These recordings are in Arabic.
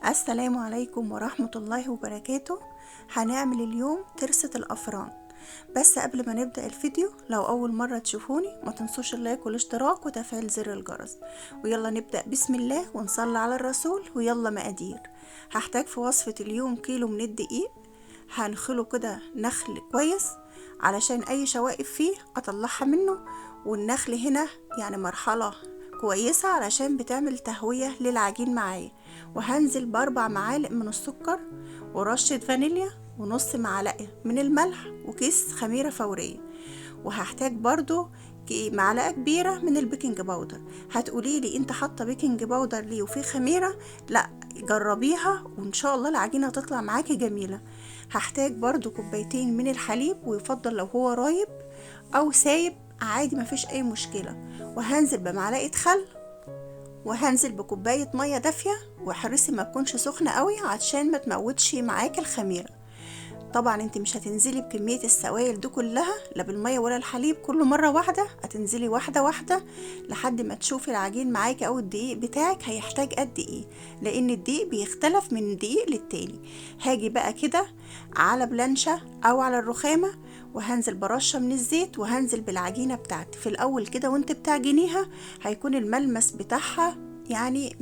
السلام عليكم ورحمة الله وبركاته. هنعمل اليوم ترسة الأفران. بس قبل ما نبدأ الفيديو، لو أول مرة تشوفوني ما تنسوش اللايك والاشتراك وتفعيل زر الجرس. ويلا نبدأ بسم الله ونصلي على الرسول. ويلا مقادير. هحتاج في وصفة اليوم كيلو من الدقيق. هنخله كده نخل كويس علشان أي شوائب فيه أطلعها منه. والنخل هنا يعني مرحلة كويسة علشان بتعمل تهوية للعجين معايا. وهنزل ب4 معالق من السكر ورشة فانيليا ونص معلقة من الملح وكيس خميرة فورية. وهحتاج برضو معلقة كبيرة من البيكنج باودر. هتقوليلي انت حاطة بيكنج باودر ليه وفيه خميرة؟ لا، جربيها وان شاء الله العجينة هتطلع معاكي جميلة. هحتاج برضو كوبايتين من الحليب، ويفضل لو هو رايب او سايب عادي مفيش اي مشكلة. وهنزل بمعلقة خل، وهنزل بكوباية مية دافية، واحرصي ما تكونش سخنة قوي عشان ما تموتش معاكي الخميرة. طبعا انت مش هتنزلي بكمية السوائل دي كلها، لا بالمية ولا الحليب كله مرة واحدة، هتنزلي واحدة واحدة لحد ما تشوفي العجين معاكي او الدقيق بتاعك هيحتاج قد ايه، لان الدقيق بيختلف من دقيق للتاني. هاجي بقى كده على بلانشة او على الرخامة، وهنزل برشة من الزيت، وهنزل بالعجينة بتاعتي في الاول كده. وانت بتعجنيها هيكون الملمس بتاعها يعني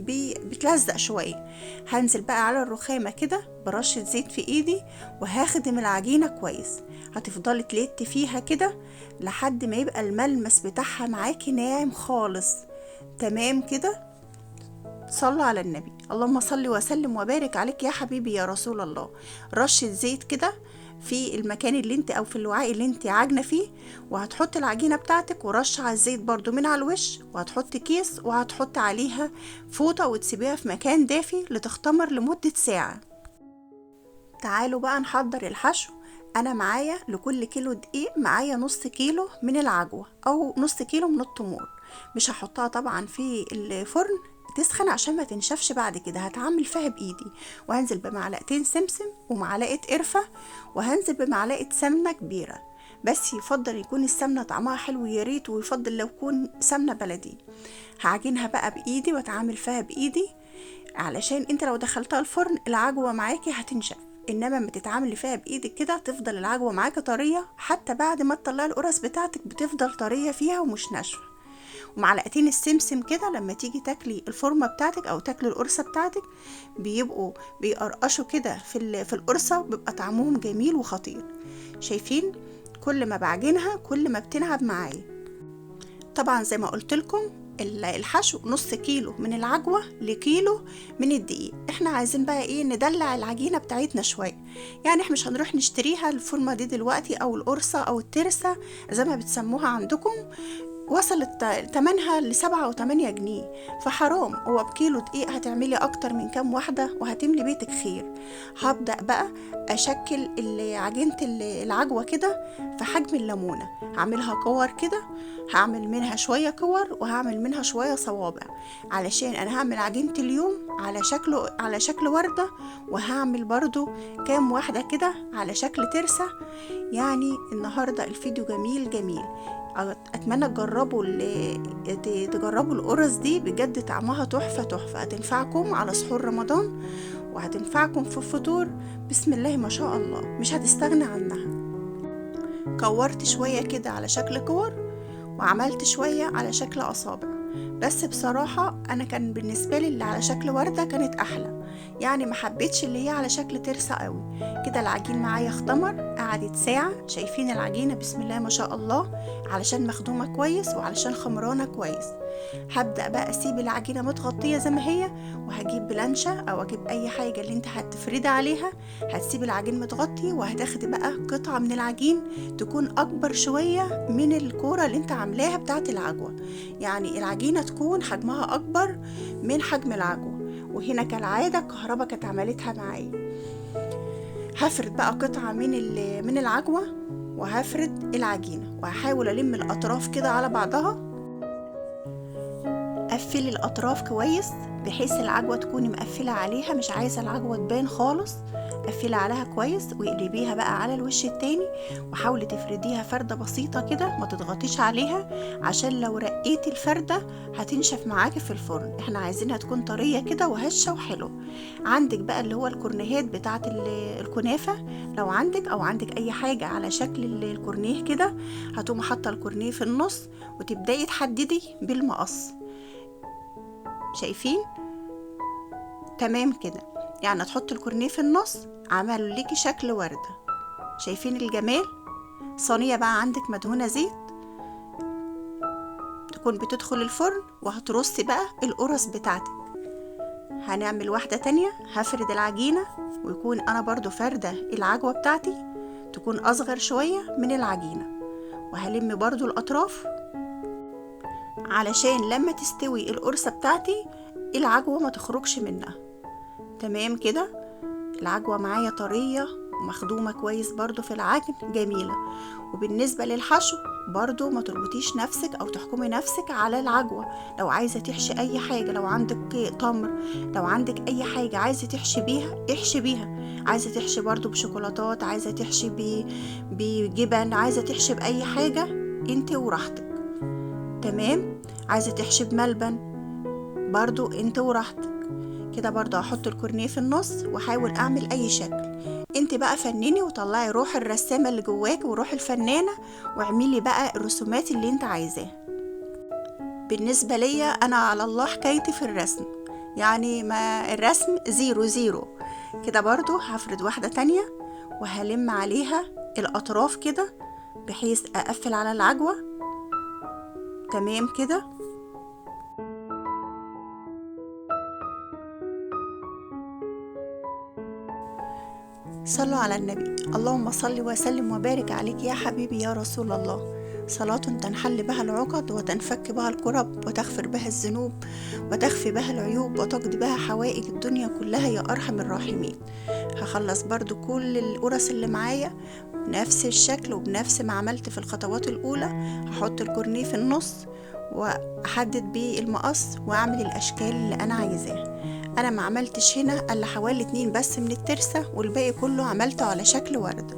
بتلزق شوية. هنزل بقى على الرخامة كده برشة زيت في ايدي، وهاخدم العجينة كويس. هتفضلي تلتي فيها كده لحد ما يبقى الملمس بتاعها معاكي ناعم خالص. تمام كده. صلوا على النبي، اللهم صل وسلم وبارك عليك يا حبيبي يا رسول الله. رشة زيت كده في المكان اللي انت او في الوعاء اللي انت عاجنه فيه، وهتحط العجينه بتاعتك ورش على الزيت برضو من على الوش، وهتحط كيس وهتحط عليها فوطه وتسيبيها في مكان دافي لتختمر لمده ساعه. تعالوا بقى نحضر الحشو. انا معايا لكل كيلو دقيق معايا نص كيلو من العجوه او نص كيلو من التمور. مش هحطها طبعا في الفرن تسخن عشان ما تنشفش بعد كده، هتعمل فيها بايدي. وهنزل بمعلقتين سمسم ومعلقه قرفه، وهنزل بمعلقه سمنه كبيره. بس يفضل يكون السمنه طعمها حلو يا ريت، ويفضل لو يكون سمنه بلدي. هعجنها بقى بايدي واتعامل فيها بايدي، علشان انت لو دخلتها الفرن العجوه معاكي هتنشف. انما ما تتعاملي فيها بايدك كده تفضل العجوه معاكي طريه، حتى بعد ما تطلعي القرص بتاعتك بتفضل طريه فيها ومش ناشفه. ومعلقتين السمسم كده لما تيجي تاكلي الفورمه بتاعتك او تاكلي القرصه بتاعتك بيبقوا بيقرقشوا كده في القرصه، بيبقى طعمهم جميل وخطير. شايفين؟ كل ما بعجنها كل ما بتنعب معايا. طبعا زي ما قلت لكم الحشو نص كيلو من العجوة لكيلو من الدقيق. احنا عايزين بقى ايه؟ ندلع العجينة بتاعتنا شوية. يعني احنا مش هنروح نشتريها الفورمة دي دلوقتي او القرصة او الترسة زي ما بتسموها عندكم، وصلت تمنها ل7 و8 جنيه. فحرام، هو بكيلو دقيق هتعملي اكتر من كام واحدة وهتملي بيتك خير. هبدأ بقى اشكل عجينة العجوة كده في حجم الليمونة. هعملها كور كده، هعمل منها شوية كور وهعمل منها شوية صوابع، علشان انا هعمل عجينة اليوم على شكل وردة، وهعمل برضو كام واحدة كده على شكل ترسة. يعني النهاردة الفيديو جميل جميل. اتمنى تجربوا القرص دي، بجد طعمها تحفة تحفة. هتنفعكم على سحور رمضان وهتنفعكم في الفطور. بسم الله ما شاء الله، مش هتستغنى عنها. كورت شوية كده على شكل كور، وعملت شوية على شكل أصابع. بس بصراحة أنا كان بالنسبة لي اللي على شكل وردة كانت أحلى، يعني ما حبيتش اللي هي على شكل ترسة قوي. كده العجين معايا اختمر، قعدت ساعة. شايفين العجينة؟ بسم الله ما شاء الله، علشان مخدومة كويس وعلشان خمرانة كويس. هبدأ بقى اسيب العجينة متغطية زي ما هي، وهجيب بلانشة او اجيب اي حاجة اللي انت هتفردي عليها. هتسيب العجين متغطي، وهتاخدي بقى قطعة من العجين تكون اكبر شوية من الكورة اللي انت عاملاها بتاعت العجوة. يعني العجينة تكون حجمها اكبر من حجم العجوة. وهنا كالعادة الكهرباء كانت عملتها معايا. هفرد بقى قطعة من العجوة، وهفرد العجينة، وهحاول ألم الأطراف كده على بعضها. قفلي الاطراف كويس بحيث العجوة تكوني مقفلة عليها، مش عايزة العجوة تبان خالص. قفلي عليها كويس واقلبيها بقى على الوش التاني، وحاولي تفرديها فردة بسيطة كده، ما تضغطيش عليها عشان لو رقيتي الفردة هتنشف معاكي في الفرن. احنا عايزينها تكون طرية كده وهشة وحلو. عندك بقى اللي هو الكورنيهات بتاعت الكنافة، لو عندك او عندك اي حاجة على شكل الكورنيه كده، هتقومي حاطة الكورنيه في النص وتبدأي تحددي بالمقص. شايفين؟ تمام كده، يعني تحط الكورنيه في النص عملوا ليكي شكل وردة. شايفين الجمال؟ صينية بقى عندك مدهونة زيت تكون بتدخل الفرن، وهترصي بقى القرص بتاعتك. هنعمل واحدة تانية، هفرد العجينة ويكون انا برضو فردة العجوة بتاعتي تكون اصغر شوية من العجينة، وهلم برضو الاطراف علشان لما تستوي القرصة بتاعتي العجوة ما تخرجش منها. تمام كده، العجوة معايا طرية ومخدومة كويس برضو في العجن، جميلة. وبالنسبة للحشو برضو ما تربطيش نفسك او تحكمي نفسك على العجوة. لو عايزة تحشي اي حاجة، لو عندك تمر، لو عندك اي حاجة عايزة تحشي بيها احشي بيها. عايزة تحشي برضو بشوكولاتات، عايزة تحشي بجبن، عايزة تحشي بأي حاجة انت وراحتك. تمام، عايزة تحشي بملبن برضو انت وراحتك. كده برضو هحط الكورنيه في النص واحاول اعمل اي شكل. انت بقى فنني وطلعي روح الرسامة اللي جواك وروح الفنانة، واعملي بقى الرسومات اللي انت عايزاها. بالنسبة ليا انا على الله حكايتي في الرسم، يعني ما الرسم 0 كده. برضو هفرد واحدة تانية وهلم عليها الاطراف كده بحيث اقفل على العجوة. تمام كده. صلوا على النبي. اللهم صل وسلم وبارك عليك يا حبيبي يا رسول الله. صلاة تنحل بها العقد وتنفك بها الكرب وتغفر بها الذنوب وتخفي بها العيوب وتقضي بها حوائج الدنيا كلها يا أرحم الراحمين. هخلص برضو كل القرص اللي معايا بنفس الشكل وبنفس ما عملت في الخطوات الأولى. هحط الكورنيه في النص وأحدد بيه المقص وأعمل الأشكال اللي أنا عايزاها. انا ما عملتش هنا الا حوالي 2 بس من الترسة، والباقي كله عملته على شكل وردة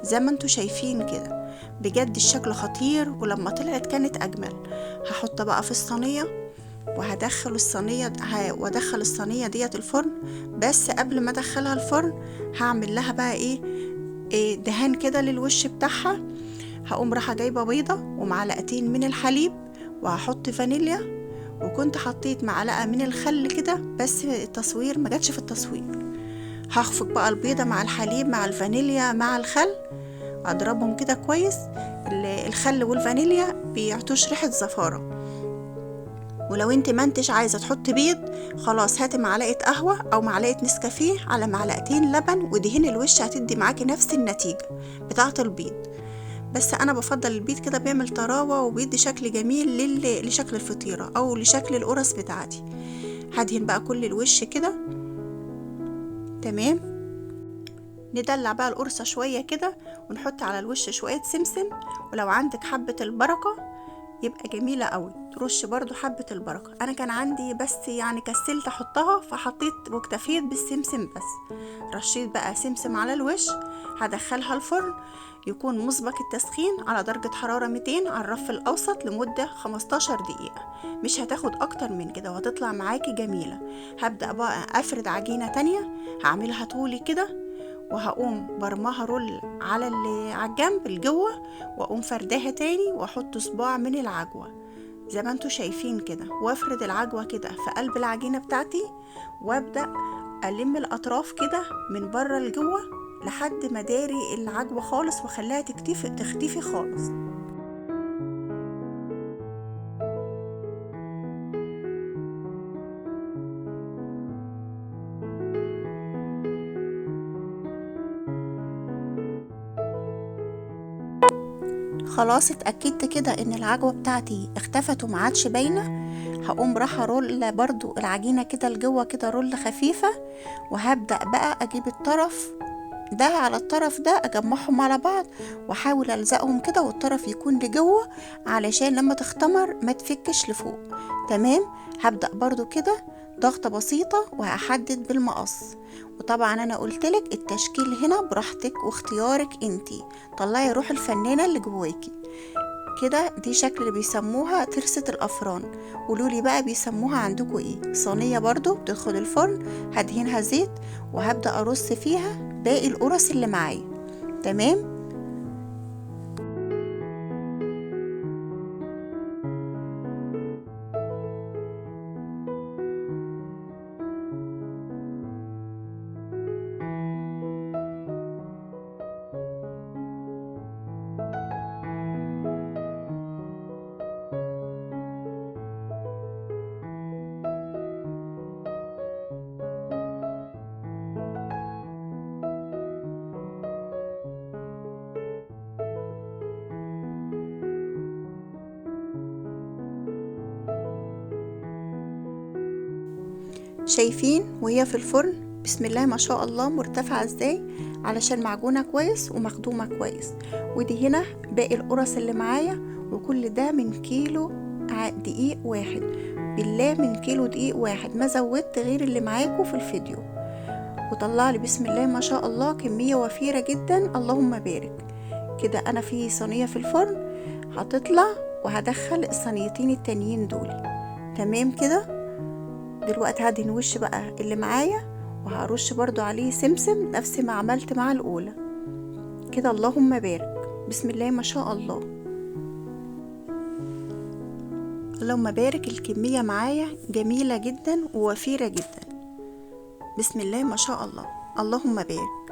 زي ما انتوا شايفين كده. بجد الشكل خطير، ولما طلعت كانت اجمل. هحط بقى في الصينية وادخل الصينية ديت الفرن. بس قبل ما ادخلها الفرن هعمل لها بقى إيه دهان كده للوش بتاعها. هقوم رايحة جايبة بيضة ومعلقتين من الحليب وهحط فانيليا، وكنت حطيت معلقة من الخل كده، بس التصوير ما جاتش في التصوير. هخفق بقى البيضة مع الحليب مع الفانيليا مع الخل، اضربهم كده كويس. الخل والفانيليا بيعطوش ريحة زفارة. ولو انت ما انتش عايزة تحط بيض، خلاص هاتي معلقة قهوة او معلقة نسكافيه على معلقتين لبن ودهن الوش، هتدي معاكي نفس النتيجة بتاعة البيض. بس انا بفضل البيض كده، بيعمل طراوة وبيدي شكل جميل لشكل الفطيرة او لشكل القرص بتاعتي. هدهن بقى كل الوش كده. تمام، ندلع بقى القرصة شوية كده ونحط على الوش شوية سمسم، ولو عندك حبة البركة يبقى جميلة قوي، ترش برضو حبة البركة. انا كان عندي بس يعني كسلت احطها فحطيت واكتفيت بالسمسم بس. رشيت بقى سمسم على الوش. هدخلها الفرن يكون مسبق التسخين على درجة حرارة 200 على الرف الأوسط لمدة 15 دقيقة. مش هتاخد أكتر من كده وهتطلع معاكي جميلة. هبدأ بقى أفرد عجينة تانية، هعملها طولي كده وهقوم برماها رول على الجنب الجوه، واقوم فرداها تاني واحط صباع من العجوة زي ما انتوا شايفين كده، وافرد العجوة كده في قلب العجينة بتاعتي، وابدأ ألم الأطراف كده من بره لجوه لحد ما داري العجوة خالص وخليها تختفي خالص. خلاص اتأكدت كده ان العجوة بتاعتي اختفت وما عادش باينة. هقوم رايحة رول برضو العجينة كده لجوه كده رول خفيفة، وهبدأ بقى اجيب الطرف ده على الطرف ده اجمعهم على بعض واحاول الزقهم كده والطرف يكون لجوه علشان لما تختمر ما تفكش لفوق. تمام. هبدأ برضو كده ضغطة بسيطة وهحدد بالمقص. وطبعا انا قلتلك التشكيل هنا براحتك واختيارك انتي، طلعي روح الفنانة اللي جواكي كده. دي شكل اللي بيسموها ترسة الافران. قولولي بقى بيسموها عندكم ايه. صينية برضو بتدخل الفرن، هدهنها زيت وهبدأ ارص فيها باقي القرص اللي معايا. تمام. شايفين وهي في الفرن بسم الله ما شاء الله مرتفعة ازاي، علشان معجونة كويس ومخدومة كويس. ودي هنا باقي القرص اللي معايا، وكل ده من كيلو دقيق واحد. بالله من كيلو دقيق واحد ما زودت غير اللي معاكم في الفيديو. وطلع لي بسم الله ما شاء الله كمية وفيرة جدا، اللهم بارك. كده انا في صينية في الفرن هتطلع وهدخل الصينيتين التانيين دول. تمام كده. دلوقتي هدهن وش بقى اللي معايا وهرش برضو عليه سمسم نفس ما عملت مع الاولى كده. اللهم بارك. بسم الله ما شاء الله. اللهم بارك. الكمية معايا جميلة جدا ووفيرة جدا. بسم الله ما شاء الله. اللهم بارك.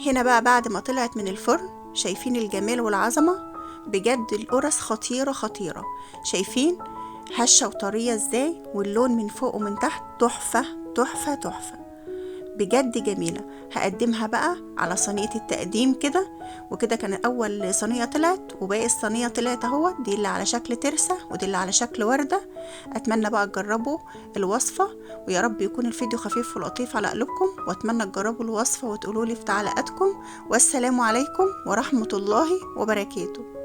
هنا بقى بعد ما طلعت من الفرن شايفين الجمال والعظمة بجد. القرص خطيرة خطيرة. شايفين هشة وطرية ازاي، واللون من فوق ومن تحت تحفة تحفة تحفة بجد جميلة. هقدمها بقى على صينية التقديم كده. وكده كان اول صينية طلعت، وباقي الصينية طلعت اهو. دي اللي على شكل ترسة ودي اللي على شكل وردة. اتمنى بقى تجربوا الوصفة، ويا رب يكون الفيديو خفيف ولطيف على قلوبكم، واتمنى تجربوا الوصفة وتقولوا لي في تعليقاتكم. والسلام عليكم ورحمة الله وبركاته.